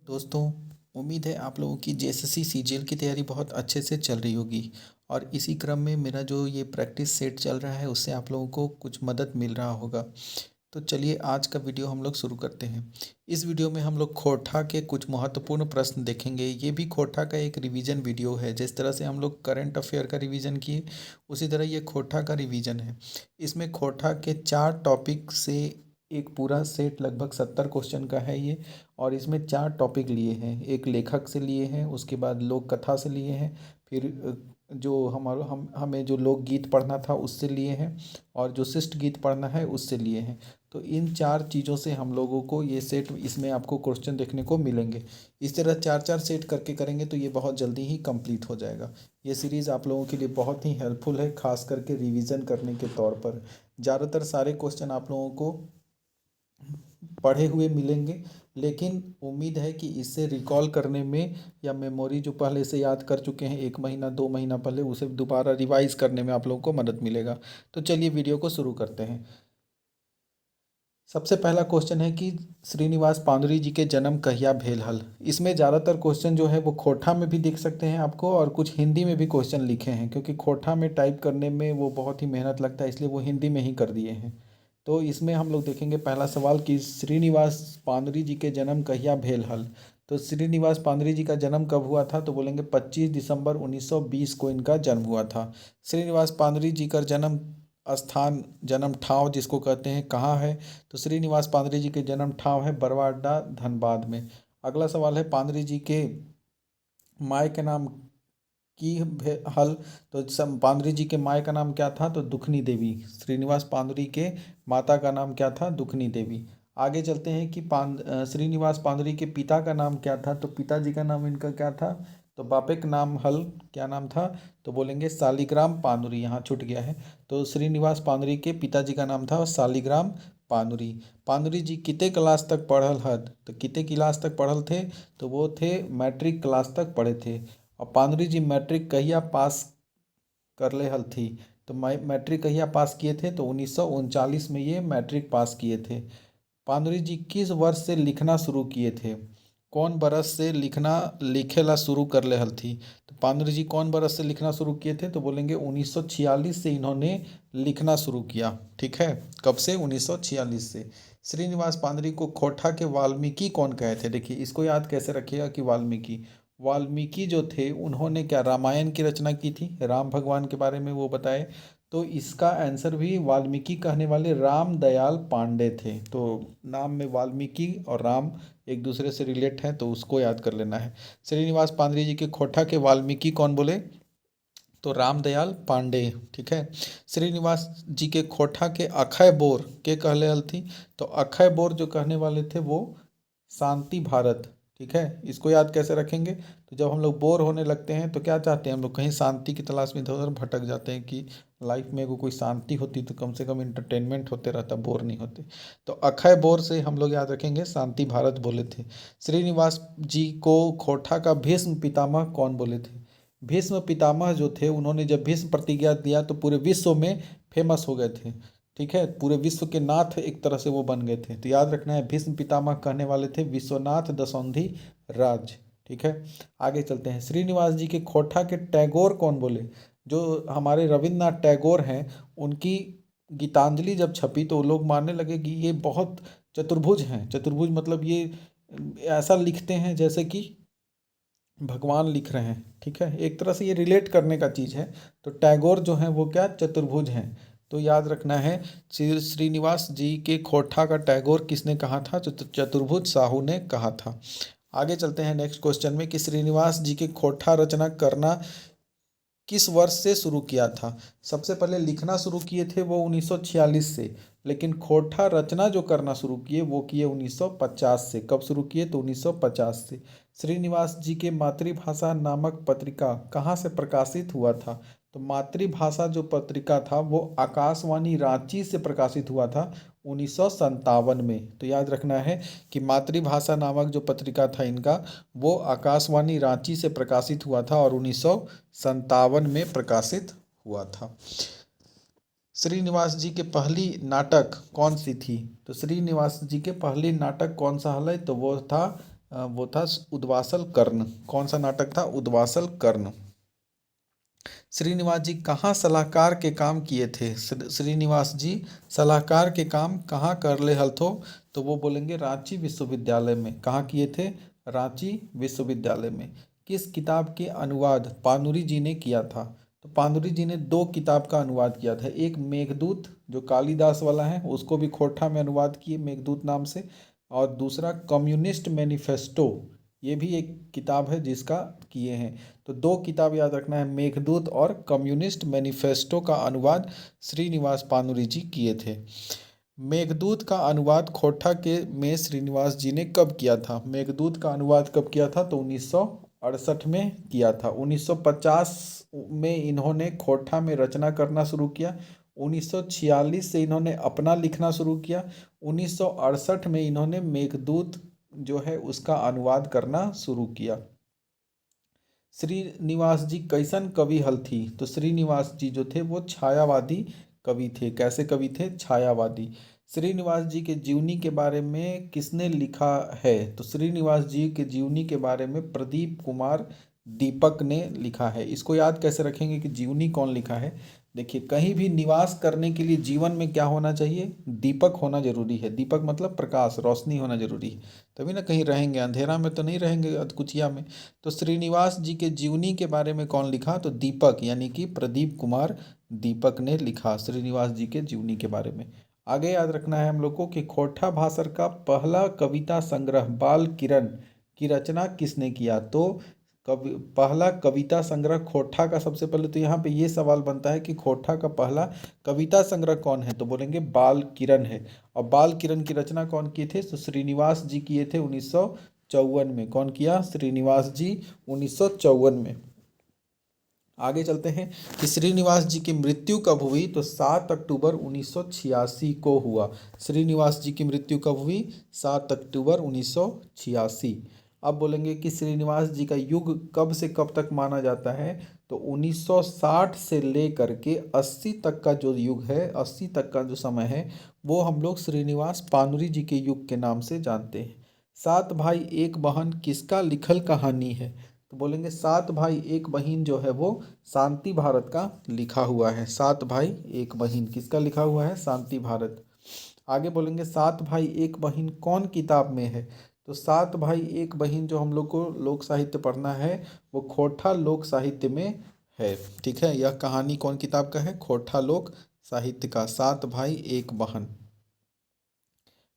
दोस्तों, उम्मीद है आप लोगों की जेएसएससी सीजीएल की तैयारी बहुत अच्छे से चल रही होगी। और इसी क्रम में मेरा जो ये प्रैक्टिस सेट चल रहा है उससे आप लोगों को कुछ मदद मिल रहा होगा। तो चलिए आज का वीडियो हम लोग शुरू करते हैं। इस वीडियो में हम लोग खोटा के कुछ महत्वपूर्ण प्रश्न देखेंगे। ये भी खोटा का एक रिवीजन वीडियो है। जिस तरह से हम लोग करंट अफेयर का रिवीजन किए उसी तरह ये खोटा का रिवीजन है। इसमें खोटा के 4 टॉपिक से एक पूरा सेट लगभग 70 क्वेश्चन का है ये। और इसमें 4 टॉपिक लिए हैं, एक लेखक से लिए हैं, उसके बाद लोक कथा से लिए हैं, फिर जो हमारा हमें जो लोकगीत पढ़ना था उससे लिए हैं, और जो शिष्ट गीत पढ़ना है उससे लिए हैं। तो इन 4 चीज़ों से हम लोगों को ये सेट, इसमें आपको क्वेश्चन देखने को मिलेंगे। इस तरह 4-4 सेट करके करेंगे तो ये बहुत जल्दी ही कंप्लीट हो जाएगा। ये सीरीज़ आप लोगों के लिए बहुत ही हेल्पफुल है, खास करके रिवीजन करने के तौर पर। ज़्यादातर सारे क्वेश्चन आप लोगों को पढ़े हुए मिलेंगे, लेकिन उम्मीद है कि इससे रिकॉल करने में या मेमोरी जो पहले से याद कर चुके हैं 1 महीना 2 महीना पहले, उसे दोबारा रिवाइज करने में आप लोगों को मदद मिलेगा। तो चलिए वीडियो को शुरू करते हैं। सबसे पहला क्वेश्चन है कि श्रीनिवास पांदुरी जी के जन्म कहिया भेल हल। इसमें ज़्यादातर क्वेश्चन जो है वो खोटा में भी देख सकते हैं आपको, और कुछ हिंदी में भी क्वेश्चन लिखे हैं, क्योंकि खोटा में टाइप करने में वो बहुत ही मेहनत लगता है, इसलिए वो हिंदी में ही कर दिए हैं। तो इसमें हम लोग देखेंगे पहला सवाल कि श्रीनिवास पांदुरी जी के जन्म कहिया भेल हल। तो श्रीनिवास पांदुरी जी का जन्म कब हुआ था, तो बोलेंगे 25 दिसंबर 1920 को इनका जन्म हुआ था। श्रीनिवास पांदुरी जी का जन्म स्थान, जन्म ठाव जिसको कहते हैं, कहाँ है, तो श्रीनिवास पांदुरी जी के जन्म ठाव है बरवाडा, धनबाद में। अगला सवाल है पांदुरी जी के माय के नाम की हल। तो पांदुरी जी के माय का नाम क्या था, तो दुखनी देवी। श्रीनिवास पांदुरी के माता का नाम क्या था, दुखनी देवी। आगे चलते हैं कि श्रीनिवास पांदुरी के पिता का नाम क्या था, तो पिताजी का नाम इनका क्या था, तो बापे का नाम हल क्या नाम था, तो बोलेंगे शालिग्राम पांदुरी। यहाँ छूट गया है। तो श्रीनिवास पांदुरी के पिताजी का नाम था शालिग्राम पांदुरी। पांदुरी जी कितने क्लास तक पढ़ल हद, तो कितने क्लास तक पढ़ल थे, तो वो थे मैट्रिक क्लास तक पढ़े थे। और पांदुरी जी मैट्रिक कहिया पास कर ले हल थी, तो मैट्रिक कहिया पास किए थे, तो 1939 में ये मैट्रिक पास किए थे। पांदुरी जी किस वर्ष से लिखना शुरू किए थे, कौन बरस से लिखना लिखेला शुरू कर ले हल थी। तो पांदुरी जी कौन बरस से लिखना शुरू किए थे, तो बोलेंगे 1946 से इन्होंने लिखना शुरू किया। ठीक है, कब से, 1946 से। श्रीनिवास पांदुरी को खोटा के वाल्मीकि कौन कहे थे। देखिए इसको याद कैसे रखिएगा कि वाल्मीकि, वाल्मीकि जो थे उन्होंने क्या रामायण की रचना की थी, राम भगवान के बारे में वो बताए। तो इसका आंसर भी वाल्मीकि कहने वाले राम दयाल पांडे थे। तो नाम में वाल्मीकि और राम एक दूसरे से रिलेट हैं, तो उसको याद कर लेना है। श्रीनिवास पांडे जी के खोटा के वाल्मीकि कौन बोले, तो रामदयाल पांडे। ठीक है। श्रीनिवास जी के खोटा के अक्षय बोर के कहले हल थी, तो अक्षय बोर जो कहने वाले थे वो शांति भारत। ठीक है, इसको याद कैसे रखेंगे, तो जब हम लोग बोर होने लगते हैं तो क्या चाहते हैं हम लोग, कहीं शांति की तलाश में इधर उधर भटक जाते हैं कि लाइफ में कोई शांति होती तो कम से कम इंटरटेनमेंट होते रहता, बोर नहीं होते। तो अक्षय बोर से हम लोग याद रखेंगे शांति भारत बोले थे। श्रीनिवास जी को खोटा का भीष्म पितामह कौन बोले थे। भीष्म पितामह जो थे उन्होंने जब भीष्म प्रतिज्ञा दिया तो पूरे विश्व में फेमस हो गए थे। ठीक है, पूरे विश्व के नाथ एक तरह से वो बन गए थे। तो याद रखना है, भीष्म पितामह कहने वाले थे विश्वनाथ दसौंधी राज। ठीक है, आगे चलते हैं। श्रीनिवास जी के खोटा के टैगोर कौन बोले। जो हमारे रविन्द्रनाथ टैगोर हैं, उनकी गीतांजलि जब छपी तो लोग मानने लगे कि ये बहुत चतुर्भुज हैं। चतुर्भुज मतलब ये ऐसा लिखते हैं जैसे कि भगवान लिख रहे हैं। ठीक है, एक तरह से ये रिलेट करने का चीज़ है। तो टैगोर जो हैं वो क्या, चतुर्भुज हैं। तो याद रखना है, श्रीनिवास जी के खोटा का टैगोर किसने कहा था, तो चतुर्भुज साहू ने कहा था। आगे चलते हैं नेक्स्ट क्वेश्चन में कि श्रीनिवास जी के खोटा रचना करना किस वर्ष से शुरू किया था। सबसे पहले लिखना शुरू किए थे वो 1946 से, लेकिन खोटा रचना जो करना शुरू किए वो किए 1950 से। कब शुरू किए, तो 1950 से। श्रीनिवास जी के मातृभाषा नामक पत्रिका कहाँ से प्रकाशित हुआ था, तो मातृभाषा जो पत्रिका था वो आकाशवाणी रांची से प्रकाशित हुआ था 1957 में। तो याद रखना है कि मातृभाषा नामक जो पत्रिका था इनका, वो आकाशवाणी रांची से प्रकाशित हुआ था और 1957 में प्रकाशित हुआ था। श्रीनिवास जी के पहली नाटक कौन सी थी, तो श्रीनिवास जी के पहली नाटक कौन सा हल है, तो वो था वो था उद्वासल कर्ण। कौन सा नाटक था? उद्वासल कर्ण। श्रीनिवास जी कहाँ सलाहकार के काम किए थे? श्रीनिवास जी सलाहकार के काम कहाँ कर ले हल थो? तो वो बोलेंगे रांची विश्वविद्यालय में। कहाँ किए थे? रांची विश्वविद्यालय में। किस किताब के अनुवाद पानुरी जी ने किया था? तो पानुरी जी ने दो किताब का अनुवाद किया था। एक मेघदूत जो कालिदास वाला है, उसको भी खोरठा में अनुवाद किए मेघदूत नाम से। और दूसरा कम्युनिस्ट मैनिफेस्टो, ये भी एक किताब है जिसका किए हैं। तो दो किताब याद रखना है, मेघदूत और कम्युनिस्ट मैनिफेस्टो का अनुवाद श्रीनिवास पानुरी जी किए थे। मेघदूत का अनुवाद खोरठा के में श्रीनिवास जी ने कब किया था? मेघदूत का अनुवाद कब किया था? तो 1968 में किया था। 1950 में इन्होंने खोरठा में रचना करना शुरू किया। 1946 से इन्होंने अपना लिखना शुरू किया। 1968 में इन्होंने मेघदूत जो है उसका अनुवाद करना शुरू किया। श्रीनिवास जी कैसन कवि हल थी? तो श्रीनिवास जी जो थे वो छायावादी कवि थे। कैसे कवि थे? छायावादी। श्रीनिवास जी के जीवनी के बारे में किसने लिखा है? तो श्रीनिवास जी के जीवनी के बारे में प्रदीप कुमार दीपक ने लिखा है। इसको याद कैसे रखेंगे कि जीवनी कौन लिखा है? देखिए, कहीं भी निवास करने के लिए जीवन में क्या होना चाहिए? दीपक होना जरूरी है। दीपक मतलब प्रकाश, रोशनी होना जरूरी है, तभी ना कहीं रहेंगे। अंधेरा में तो नहीं रहेंगे, अधकुचिया में। तो श्रीनिवास जी के जीवनी के बारे में कौन लिखा? तो दीपक, यानी कि प्रदीप कुमार दीपक ने लिखा श्रीनिवास जी के जीवनी के बारे में। आगे याद रखना है हम लोग को कि खोरठा भाषर का पहला कविता संग्रह बाल किरण की रचना किसने किया? तो पहला कविता संग्रह खोरठा का, सबसे पहले तो यहाँ पे ये सवाल बनता है कि खोरठा का पहला कविता संग्रह कौन है? तो बोलेंगे बाल किरण है। और बाल किरण की रचना कौन किए थे? तो श्रीनिवास जी किए थे 1954 में। कौन किया? श्रीनिवास जी 1954 में। आगे चलते हैं कि श्रीनिवास जी की मृत्यु कब हुई? तो 7 अक्टूबर 1986 को हुआ। श्रीनिवास जी की मृत्यु कब हुई? 7 अक्टूबर 1986। अब बोलेंगे कि श्रीनिवास जी का युग कब से कब तक माना जाता है? तो 1960 से लेकर के 80 तक का जो युग है, 80 तक का जो समय है, वो हम लोग श्रीनिवास पानुरी जी के युग के नाम से जानते हैं। सात भाई एक बहन किसका लिखल कहानी है? तो बोलेंगे सात भाई एक बहिन जो है वो शांति भारत का लिखा हुआ है। सात भाई एक बहिन किसका लिखा हुआ है? शांति भारत। आगे बोलेंगे सात भाई एक बहिन कौन किताब में है? तो सात भाई एक बहिन जो हम लोग को लोक साहित्य पढ़ना है वो खोरठा लोक साहित्य में है। ठीक है, यह कहानी कौन किताब का है? खोरठा लोक साहित्य का, सात भाई एक बहन।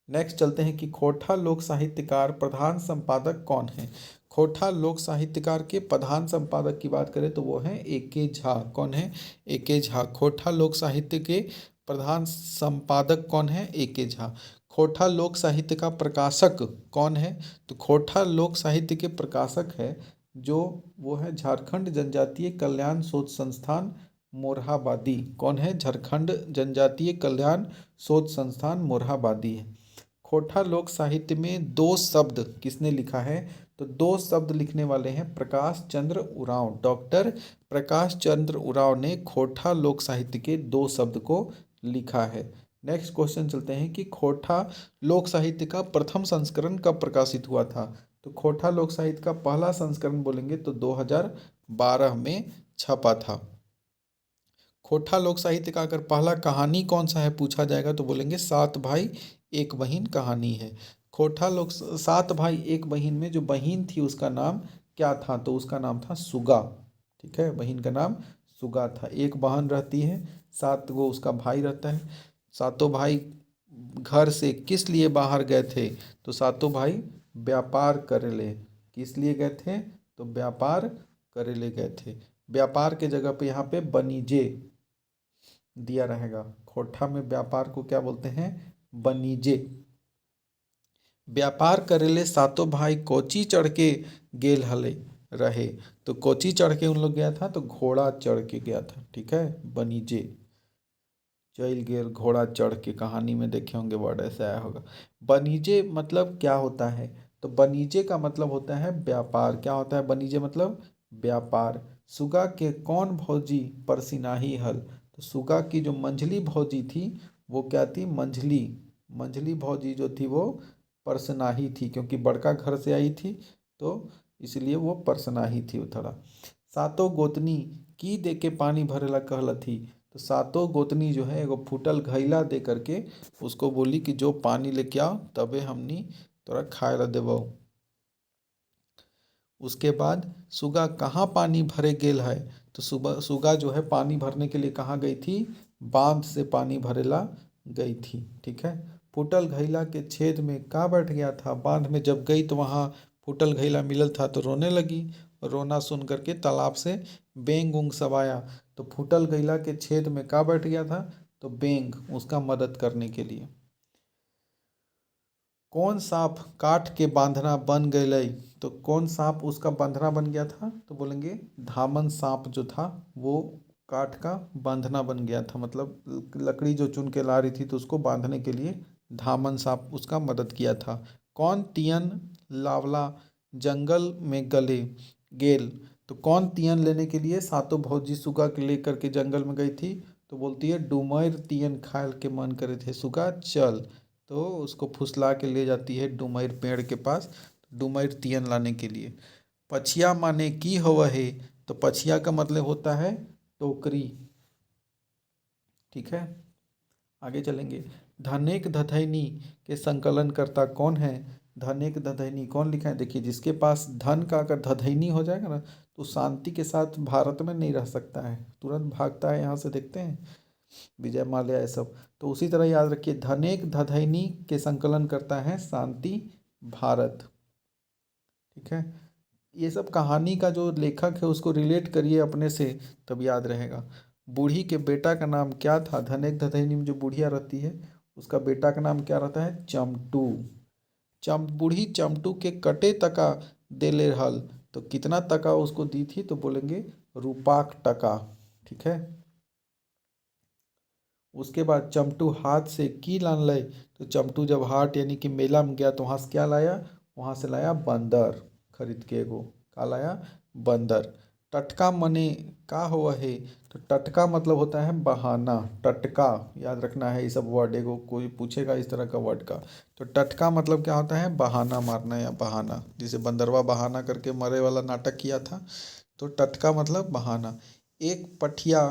नेक्स्ट चलते हैं कि खोरठा लोक साहित्यकार प्रधान संपादक कौन है? खोरठा लोक साहित्यकार के प्रधान संपादक की बात करें तो वो हैं ए.के. झा। कौन है? ए.के. झा। खोरठा लोक साहित्य के प्रधान संपादक कौन है? ए.के. झा। खोरठा लोक साहित्य का प्रकाशक कौन है? तो खोरठा लोक साहित्य के प्रकाशक है जो वो है झारखंड जनजातीय कल्याण शोध संस्थान मोरहाबादी। कौन है? झारखंड जनजातीय कल्याण शोध संस्थान मोरहाबादी है। खोरठा लोक साहित्य में दो शब्द किसने लिखा है? तो दो शब्द लिखने वाले हैं प्रकाश चंद्र उरांव। डॉक्टर प्रकाश चंद्र उरांव ने खोरठा लोक साहित्य के दो शब्द को लिखा है। नेक्स्ट क्वेश्चन चलते हैं कि खोरठा लोक साहित्य का प्रथम संस्करण कब प्रकाशित हुआ था? तो खोरठा लोक साहित्य का पहला संस्करण बोलेंगे तो 2012 में छपा था। खोरठा लोक साहित्य का अगर पहला कहानी कौन सा है पूछा जाएगा तो बोलेंगे सात भाई एक बहिन कहानी है। खोरठा लोक सात भाई एक बहिन में जो बहिन थी उसका नाम क्या था? तो उसका नाम था सुगा। ठीक है, बहिन का नाम सुगा था। एक बहन रहती है, सात गो उसका भाई रहता है। सातों भाई घर से किस लिए बाहर गए थे? तो सातों भाई व्यापार करे ले। किस लिए गए थे? तो व्यापार करे ले गए थे। व्यापार के जगह पे यहाँ पे बनीजे दिया रहेगा। खोरठा में व्यापार को क्या बोलते हैं? बनीजे। व्यापार करेले सातों भाई कोची चढ़ के गेल हले रहे। तो कोची चढ़ के उन लोग गया था तो घोड़ा चढ़ के गया था। ठीक है, बनीजे चल गेल घोड़ा चढ़ के, कहानी में देखे होंगे वर्ड ऐसे आया होगा। बनीजे मतलब क्या होता है? तो बनीजे का मतलब होता है व्यापार। क्या होता है बनीजे मतलब? व्यापार। सुगा के कौन भौजी परसिनाही हल? तो सुगा की जो मंझली भौजी थी वो क्या थी? मंझली। मंझली भौजी जो थी वो परसनाही थी, क्योंकि बड़का घर से आई थी तो इसलिए वो परसनाही थी उथड़ा। सातों गोतनी की दे के पानी भरेला कहलथी। तो सातों गोतनी जो है एगो फूटल घैला दे करके उसको बोली कि जो पानी लेके आओ तबे हमनी तोरा खाए ला देबो। उसके बाद सुगा कहाँ पानी भरे गेल है, तो सुबह सुगा जो है पानी भरने के लिए कहाँ गई थी, बांध से पानी भरेला गई थी। ठीक है। फूटल घैला के छेद में का बैठ गया था, बांध में जब गई तो वहाँ फूटल घैला मिलल था तो रोने लगी। रोना सुन करके तालाब से बेंग उंग सब आया। तो फूटल घैला के छेद में का बैठ गया था, तो बेंग उसका मदद करने के लिए। कौन सांप काठ के बांधना बन गई, तो कौन सांप उसका बांधना बन गया था, तो बोलेंगे धामन सांप जो था वो काठ का बांधना बन गया था, मतलब लकड़ी जो चुन के ला रही थी तो उसको बांधने के लिए धामन सांप उसका मदद किया था। कौन तियन लावला जंगल में गले गेल, तो कौन तियन लेने के लिए सातों भौजी सुगा के लेकर के जंगल में गई थी, तो बोलती है डुमर तियन खाए के मन करे थे सुगा चल। तो उसको फुसला के ले जाती है डुमर पेड़ के पास, डुमर तियन लाने के लिए। पछिया माने की होवऽ है, तो पछिया का मतलब होता है टोकरी। ठीक है, आगे चलेंगे। धनेक धधैनी के संकलन करता कौन है, धनेक धधैनी कौन लिखा है, देखिए जिसके पास धन का अगर धधैनी हो जाएगा ना तो शांति के साथ भारत में नहीं रह सकता है, तुरंत भागता है यहाँ से, देखते हैं विजय माल्या ये सब। तो उसी तरह याद रखिए धनेक धधैनी के संकलन करता है शांति भारत। ठीक है, ये सब कहानी का जो लेखक है उसको रिलेट करिए अपने से, तब याद रहेगा। बूढ़ी के बेटा का नाम क्या था, धनेक धधैनी में जो बुढ़िया रहती है उसका बेटा का नाम क्या रहता है, चमटू। बूढ़ी चमटू के कटे तका दे ले रहल, तो कितना तका उसको दी थी, तो बोलेंगे रूपाक टका। ठीक है। उसके बाद चमटू हाथ से की लान लय, तो चमटू जब हाट यानी कि मेला में गया तो वहाँ से क्या लाया, वहाँ से लाया बंदर खरीद के, एगो का लाया बंदर। टटका मने का हुआ है, तो टटका मतलब होता है बहाना, टटका याद रखना है ये सब वर्ड, एगो कोई पूछेगा इस तरह का वर्ड का, तो टटका मतलब क्या होता है, बहाना मारना या बहाना, जिसे बंदरवा बहाना करके मरे वाला नाटक किया था, तो टटका मतलब बहाना। एक पठिया,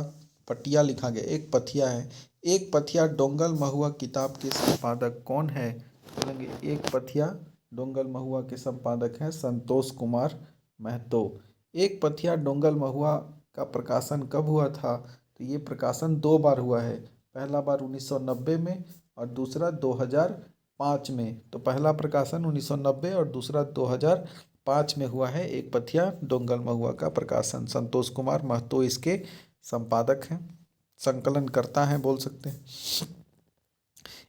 पटिया लिखा गया, एक पथिया है। एक पथिया डोंगल महुआ किताब के संपादक कौन है, बोलेंगे एक पथिया डोंगल महुआ के संपादक हैं संतोष कुमार महतो। एक पथिया डोंगल महुआ का प्रकाशन कब हुआ था, तो ये प्रकाशन 2 बार हुआ है, पहला बार 1990 में और दूसरा 2005 में। तो पहला प्रकाशन 1990 और दूसरा 2005 में हुआ है एक पथिया डोंगल महुआ का प्रकाशन। संतोष कुमार महतो इसके संपादक हैं, संकलन करता है बोल सकते हैं।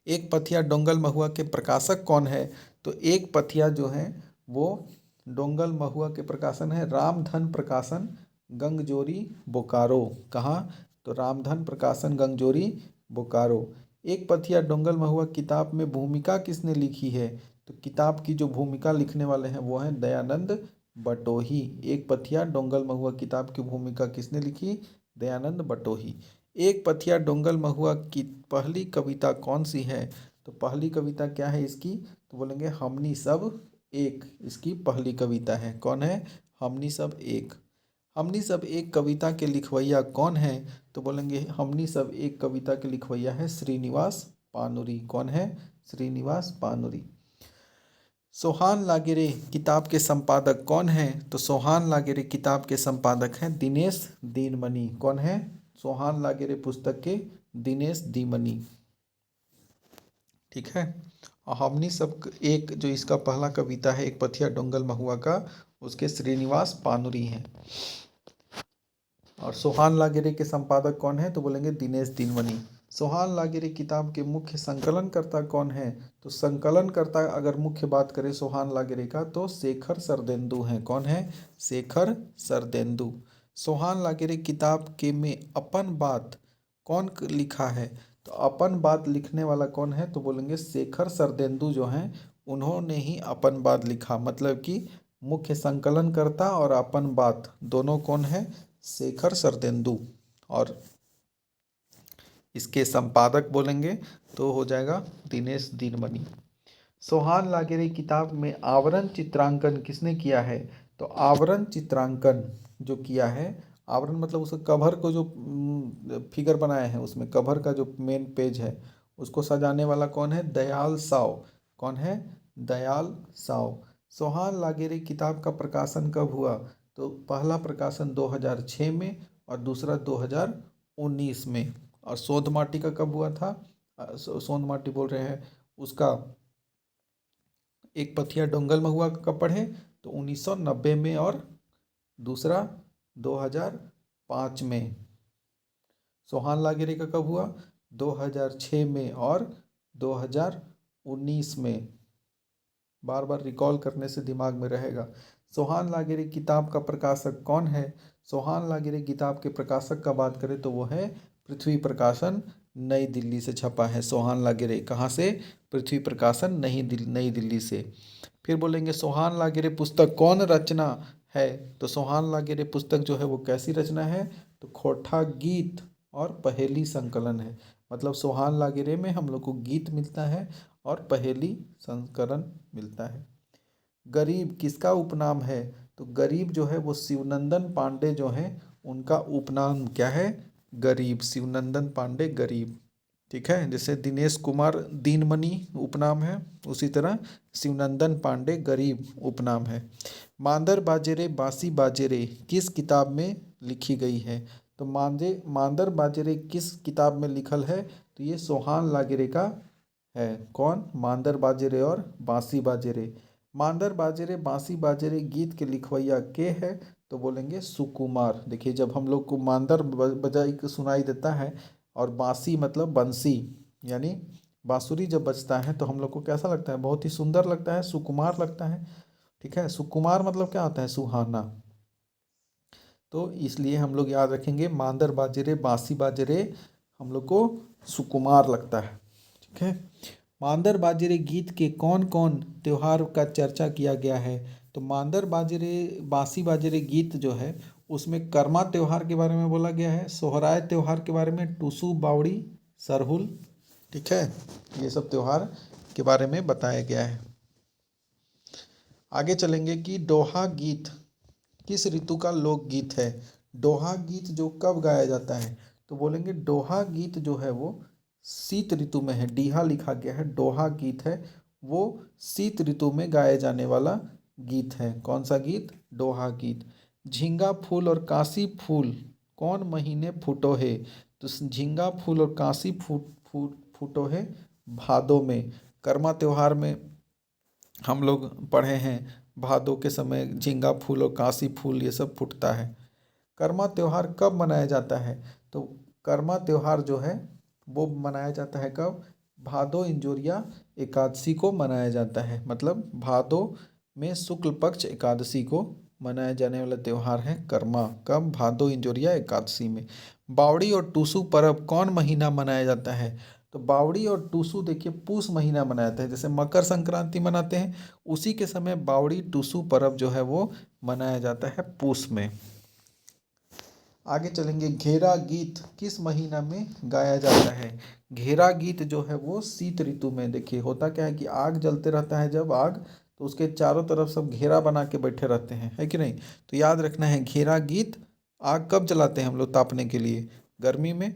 एक पथिया डोंगल महुआ के प्रकाशक कौन है, तो एक पथिया जो है वो डोंगल महुआ के प्रकाशन है रामधन प्रकाशन गंगजोरी बोकारो। कहाँ, तो रामधन प्रकाशन गंगजोरी बोकारो। एक पथिया डोंगल महुआ किताब में भूमिका किसने लिखी है, तो किताब की जो भूमिका लिखने वाले हैं वो हैं दयानंद बटोही। एक पथिया डोंगल महुआ किताब की भूमिका किसने लिखी, दयानंद बटोही। एक पथिया डोंगल महुआ की पहली कविता कौन सी है, तो पहली कविता क्या है इसकी, तो बोलेंगे हमनी सब एक, इसकी पहली कविता है। कौन है, हमनी सब एक। हमनी सब एक कविता के लिखवैया कौन है, तो बोलेंगे हमनी सब एक कविता के लिखवैया है श्रीनिवास पानुरी। कौन है, श्रीनिवास पानुरी। सोहान लागेरे किताब के संपादक कौन है, तो सोहान लागेरे किताब के संपादक हैं दिनेश दीनमणि। कौन है, सोहान लागेरे पुस्तक के दिनेश दीमनी। ठीक है, और हमनी सब एक जो इसका पहला कविता है एक पथिया डोंगल महुआ का, उसके श्रीनिवास पानुरी हैं। और सोहान लागेरे के संपादक कौन है, तो बोलेंगे दिनेश दीनमणि। सोहान लागेरे किताब के मुख्य संकलनकर्ता कौन है, तो संकलनकर्ता अगर मुख्य बात करें सोहान लागेरे का तो शेखर सरदेंदु हैं। कौन है, शेखर सरदेंदु। सोहान लागेरे किताब के में अपन बात कौन लिखा है, तो अपन बात लिखने वाला कौन है, तो बोलेंगे शेखर सरदेंदु जो हैं उन्होंने ही अपन बात लिखा, मतलब कि मुख्य संकलनकर्ता और अपन बात दोनों कौन है, शेखर सरदेंदु। और इसके संपादक बोलेंगे तो हो जाएगा दिनेश दीनमणि। सोहान लागिरी किताब में आवरण चित्रांकन किसने किया है? तो आवरण चित्रांकन जो किया है, आवरण मतलब उसका कवर को जो फिगर बनाए हैं, उसमें कवर का जो मेन पेज है उसको सजाने वाला कौन है? दयाल साव। कौन है? दयाल साव। सोहान लागिरी किताब का प्रकाशन कब हुआ? तो पहला प्रकाशन 2006 में और दूसरा 2019 में। और सोंध माटी का कब हुआ था? सोंध माटी बोल रहे हैं उसका, एक पथिया डोंगल में हुआ कब पढ़े? तो 1990 में, और दूसरा 2005 में। सोहान लागिरी का कब हुआ? 2006 में और 2019 में। बार बार रिकॉल करने से दिमाग में रहेगा। सोहान लागिरी किताब का प्रकाशक कौन है? सोहान लागिरी किताब के प्रकाशक का बात करें तो वो है पृथ्वी प्रकाशन, नई दिल्ली से छपा है सोहान लागिरी। कहाँ से? पृथ्वी प्रकाशन नई दिल्ली से। फिर बोलेंगे सोहान लागिरी पुस्तक कौन रचना है? तो सोहान लागिरी पुस्तक जो है वो कैसी रचना है? तो खोटा गीत और पहेली संकलन है। मतलब सोहान लागिरी में हम लोग को गीत मिलता है और पहेली संस्करण मिलता है। गरीब किसका उपनाम है? तो गरीब जो है वो शिवनंदन पांडे जो हैं उनका उपनाम क्या है? गरीब। शिवनंदन पांडे गरीब। ठीक है, जैसे दिनेश कुमार दीनमणि उपनाम है, उसी तरह शिवनंदन पांडे गरीब उपनाम है। मांदर बाजेरे बासी बाजेरे किस किताब में लिखी गई है? तो मांदर बाजेरे किस किताब में लिखल है? तो ये सोहान लागिरी का है। कौन? मांदर बाजेरे और बांसी बाजेरे। मांदर बाजेरे बांसी बाजेरे गीत के लिखवैया के है? तो बोलेंगे सुकुमार। देखिए, जब हम लोग को मांदर बजाई के सुनाई देता है और बांसी मतलब बंसी, यानी बांसुरी जब बजता है तो हम लोग को कैसा लगता है? बहुत ही सुंदर लगता है, सुकुमार लगता है। ठीक है, सुकुमार मतलब क्या होता है? सुहाना। तो इसलिए हम लोग याद रखेंगे मांदर बाजेरे बांसी बाजेरे हम लोग को सुकुमार लगता है। ठीक है। मांदर बाजेरे गीत के कौन कौन त्योहार का चर्चा किया गया है? तो मांदर बाजेरे बांसी बाजेरे गीत जो है उसमें कर्मा त्योहार के बारे में बोला गया है, सोहराय त्योहार के बारे में, टूसू बावड़ी सरहुल। ठीक है, ये सब त्योहार के बारे में बताया गया है। आगे चलेंगे कि दोहा गीत किस ऋतु का लोकगीत है? दोहा गीत जो कब गाया जाता है? तो बोलेंगे दोहा गीत जो है वो शीत ऋतु में है। डीहा लिखा गया है, दोहा गीत है वो शीत ऋतु में गाए जाने वाला गीत है। कौन सा गीत? दोहा गीत। झींगा फूल और काशी फूल कौन महीने फूटो है? तो झींगा फूल और काशी फूटो है भादों में। कर्मा त्योहार में हम लोग पढ़े हैं भादों के समय झींगा फूल और काशी फूल ये सब फूटता है। कर्मा त्योहार कब मनाया जाता है? तो कर्मा त्योहार जो है वो मनाया जाता है कब? भादो इंजोरिया एकादशी को मनाया जाता है। मतलब भादो में शुक्ल पक्ष एकादशी को मनाया जाने वाला त्यौहार है कर्मा। कब? भादो इंजोरिया एकादशी में। बावड़ी और टूसू पर्व कौन महीना मनाया जाता है? तो बावड़ी और टूसू देखिए पूस महीना मनाया जाता है। जैसे मकर संक्रांति मनाते हैं उसी के समय बावड़ी टूसू पर्व जो है वो मनाया जाता है पूस में। आगे चलेंगे, घेरा गीत किस महीना में गाया जाता है? घेरा गीत जो है वो शीत ऋतु में। देखिए होता क्या है कि आग जलते रहता है, जब आग तो उसके चारों तरफ सब घेरा बना के बैठे रहते हैं, है कि नहीं? तो याद रखना है घेरा गीत आग कब जलाते हैं हम लोग तापने के लिए? गर्मी में,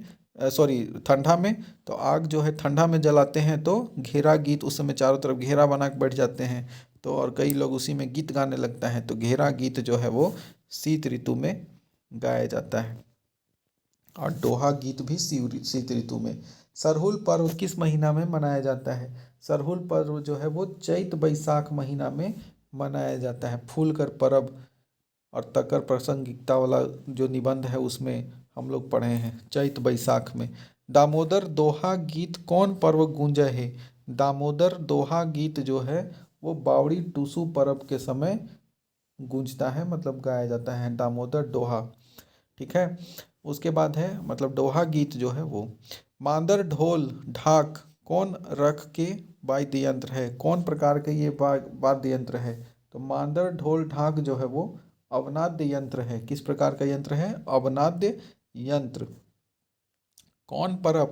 सॉरी ठंडा में। तो आग जो है ठंडा में जलाते हैं तो घेरा गीत उस समय चारों तरफ घेरा बना के बैठ जाते हैं, तो और कई लोग उसी में गीत गाने लगता है। तो घेरा गीत जो है वो शीत ऋतु में गाया जाता है। और दोहा गीत भी शीत ऋतु में। सरहुल पर्व किस महीना में मनाया जाता है? सरहुल पर्व जो है वो चैत बैसाख महीना में मनाया जाता है। फूलकर पर्व और तकर प्रासंगिकता वाला जो निबंध है उसमें हम लोग पढ़े हैं चैत बैसाख में। दामोदर दोहा गीत कौन पर्व गूंजे है? दामोदर दोहा गीत जो है वो बावड़ी टूसू पर्व के समय गूंजता है, मतलब गाया जाता है दामोदर दोहा। ठीक है, उसके बाद है मतलब दोहा गीत जो है वो। मांदर ढोल ढाक कौन रख के वाद्य यंत्र है? कौन प्रकार के ये वाद्य यंत्र है? तो मांदर ढोल ढाक जो है वो अवनाद्य यंत्र है। किस प्रकार का यंत्र है? अवनाद्य यंत्र। कौन पर्व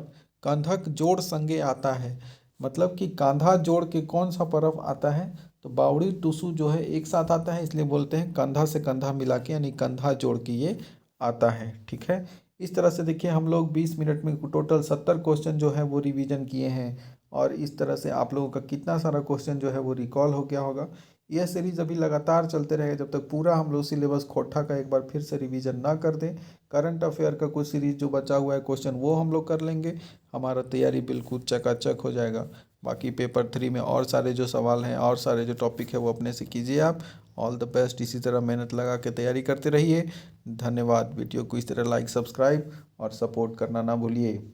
कंधक जोड़ संगे आता है? मतलब कि कंधा जोड़ के कौन सा पर्व आता है, तो बावड़ी टुसू जो है एक साथ आता है, इसलिए बोलते हैं कंधा से कंधा मिला के, यानी कंधा जोड़ के ये आता है। ठीक है, इस तरह से देखिए हम लोग 20 मिनट में टोटल 70 क्वेश्चन जो है वो रिवीजन किए हैं। और इस तरह से आप लोगों का कितना सारा क्वेश्चन जो है वो रिकॉल हो गया होगा। यह सीरीज अभी लगातार चलते रहेगा जब तक पूरा हम लोग सिलेबस खोटा का एक बार फिर से रिवीजन ना कर दें। करंट अफेयर का कुछ सीरीज जो बचा हुआ है क्वेश्चन वो हम लोग कर लेंगे, हमारा तैयारी बिल्कुल चकाचक हो जाएगा। बाकी पेपर 3 में और सारे जो सवाल हैं और सारे जो टॉपिक है वो अपने से कीजिए आप। ऑल द बेस्ट, इसी तरह मेहनत लगा के तैयारी करते रहिए। धन्यवाद। वीडियो को इस तरह लाइक, सब्सक्राइब और सपोर्ट करना ना भूलिए।